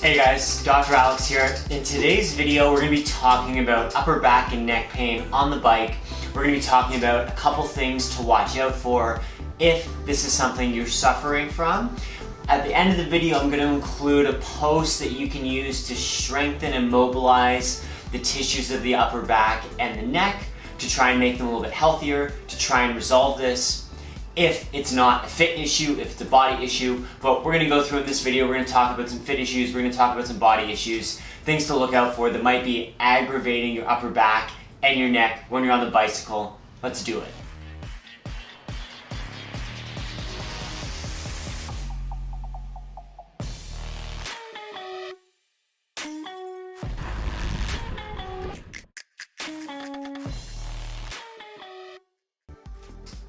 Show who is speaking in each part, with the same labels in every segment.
Speaker 1: Hey guys, Dr. Alex here. In today's video, we're going to be talking about upper back and neck pain on the bike. We're going to be talking about a couple things to watch out for if this is something you're suffering from. At the end of the video, I'm going to include a post that you can use to strengthen and mobilize the tissues of the upper back and the neck to try and make them a little bit healthier, to try and resolve this. If it's not a fit issue, if it's a body issue, but we're going to go through in this video, we're going to talk about some fit issues, we're going to talk about some body issues, things to look out for that might be aggravating your upper back and your neck when you're on the bicycle. Let's do it.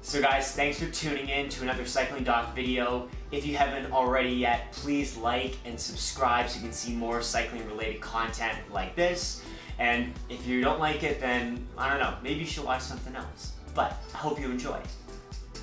Speaker 1: So guys, thanks for tuning in to another Cycling Doc video. If you haven't already yet, please like and subscribe so you can see more cycling related content like this. And if you don't like it, then I don't know, maybe you should watch something else. But I hope you enjoy.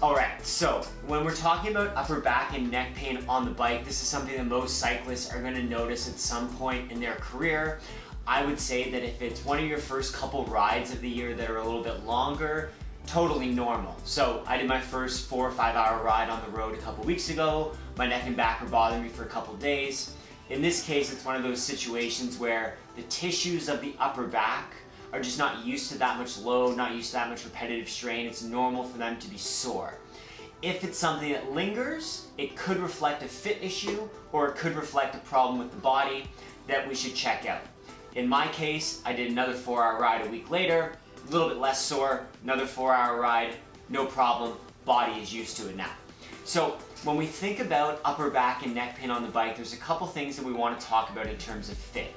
Speaker 1: Alright, so when we're talking about upper back and neck pain on the bike, this is something that most cyclists are going to notice at some point in their career. I would say that if it's one of your first couple rides of the year that are a little bit longer, totally normal. So I did my first 4 or 5 hour ride on the road a couple weeks ago. My neck and back were bothering me for a couple days. In this case, it's one of those situations where the tissues of the upper back are just not used to that much load, not used to that much repetitive strain. It's normal for them to be sore. If it's something that lingers, it could reflect a fit issue or it could reflect a problem with the body that we should check out. In my case, I did another 4 hour ride a week later. A little bit less sore, another 4 hour ride, no problem, body is used to it now. So when we think about upper back and neck pain on the bike, there's a couple things that we want to talk about in terms of fit.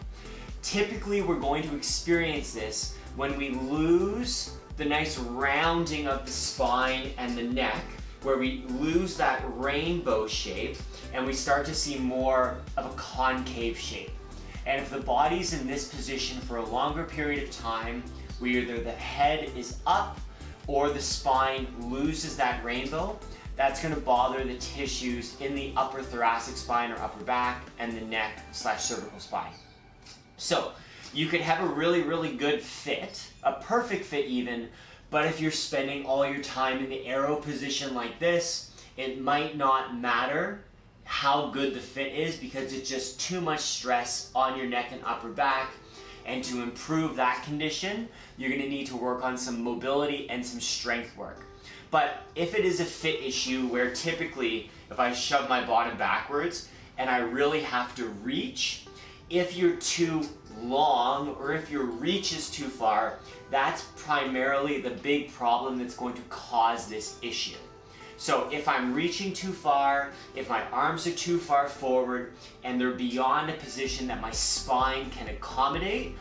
Speaker 1: Typically we're going to experience this when we lose the nice rounding of the spine and the neck, where we lose that rainbow shape and we start to see more of a concave shape. And if the body's in this position for a longer period of time, where either the head is up or the spine loses that rainbow, that's going to bother the tissues in the upper thoracic spine or upper back and the neck / cervical spine. So you could have a really good fit, a perfect fit even, but if you're spending all your time in the aero position like this, it might not matter how good the fit is because it's just too much stress on your neck and upper back. And to improve that condition, you're going to need to work on some mobility and some strength work. But if it is a fit issue where typically if I shove my bottom backwards and I really have to reach, if you're too long or if your reach is too far, that's primarily the big problem that's going to cause this issue. So if I'm reaching too far, if my arms are too far forward, and they're beyond a position that my spine can accommodate,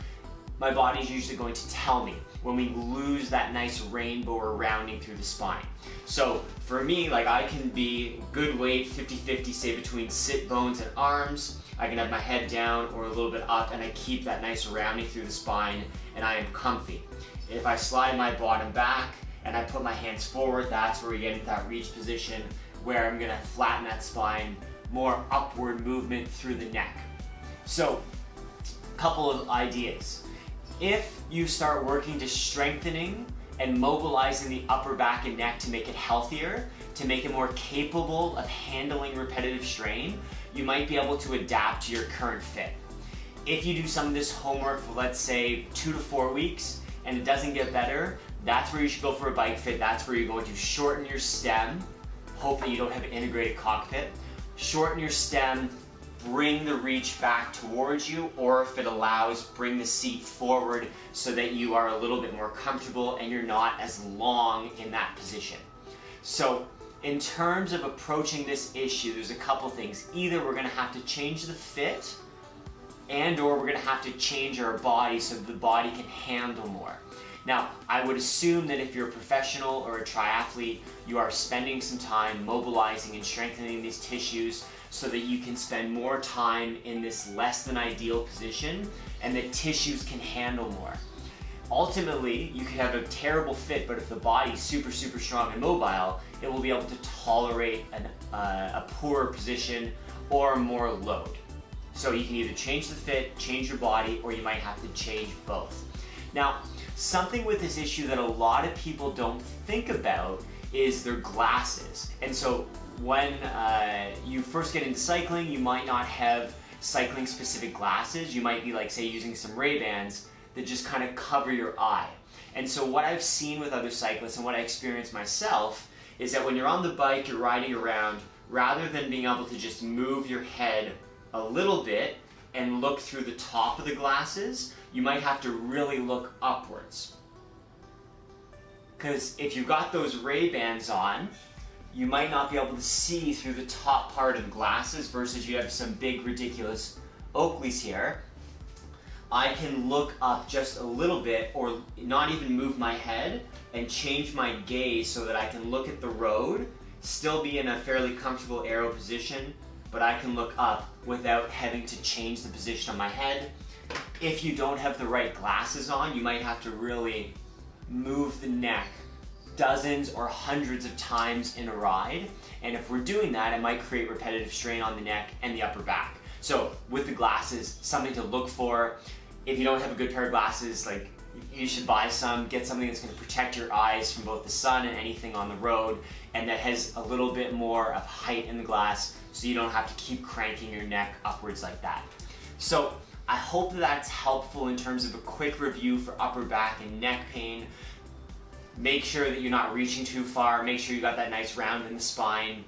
Speaker 1: my body's usually going to tell me when we lose that nice rainbow or rounding through the spine. So for me, like I can be good weight, 50-50, say between sit bones and arms. I can have my head down or a little bit up, and I keep that nice rounding through the spine, and I am comfy. If I slide my bottom back, and I put my hands forward, that's where we get into that reach position where I'm gonna flatten that spine, more upward movement through the neck. So, a couple of ideas. If you start working to strengthening and mobilizing the upper back and neck to make it healthier, to make it more capable of handling repetitive strain, you might be able to adapt to your current fit. If you do some of this homework for, let's say, 2 to 4 weeks, and it doesn't get better, that's where you should go for a bike fit. That's where you're going to shorten your stem. Hopefully you don't have an integrated cockpit. Shorten your stem, bring the reach back towards you, or if it allows, bring the seat forward so that you are a little bit more comfortable and you're not as long in that position. So in terms of approaching this issue, there's a couple things. Either we're gonna have to change the fit and or we're gonna have to change our body so that the body can handle more. Now, I would assume that if you're a professional or a triathlete, you are spending some time mobilizing and strengthening these tissues so that you can spend more time in this less than ideal position and that tissues can handle more. Ultimately, you could have a terrible fit, but if the body's super strong and mobile, it will be able to tolerate a poorer position or more load. So you can either change the fit, change your body, or you might have to change both. Now, something with this issue that a lot of people don't think about is their glasses. And so when you first get into cycling, you might not have cycling specific glasses. You might be like, say, using some Ray-Bans that just kind of cover your eye. And so what I've seen with other cyclists and what I experienced myself is that when you're on the bike, you're riding around, rather than being able to just move your head a little bit and look through the top of the glasses, you might have to really look upwards. Because if you've got those Ray-Bans on, you might not be able to see through the top part of the glasses versus you have some big ridiculous Oakleys here. I can look up just a little bit or not even move my head and change my gaze so that I can look at the road, still be in a fairly comfortable aero position, but I can look up without having to change the position of my head. If you don't have the right glasses on, you might have to really move the neck dozens or hundreds of times in a ride. And if we're doing that, it might create repetitive strain on the neck and the upper back. So with the glasses, something to look for. If you don't have a good pair of glasses, like, you should buy some, get something that's going to protect your eyes from both the sun and anything on the road, and that has a little bit more of height in the glass so you don't have to keep cranking your neck upwards like that. So I hope that's helpful in terms of a quick review for upper back and neck pain. Make sure that you're not reaching too far. Make sure you got that nice round in the spine.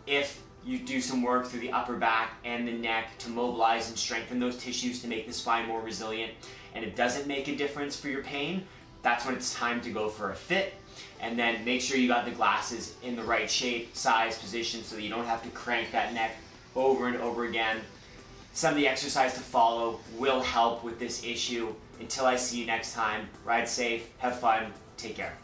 Speaker 1: If you do some work through the upper back and the neck to mobilize and strengthen those tissues to make the spine more resilient, and it doesn't make a difference for your pain, that's when it's time to go for a fit. And then make sure you got the glasses in the right shape, size, position, so that you don't have to crank that neck over and over again. Some of the exercise to follow will help with this issue. Until I see you next time, ride safe, have fun, take care.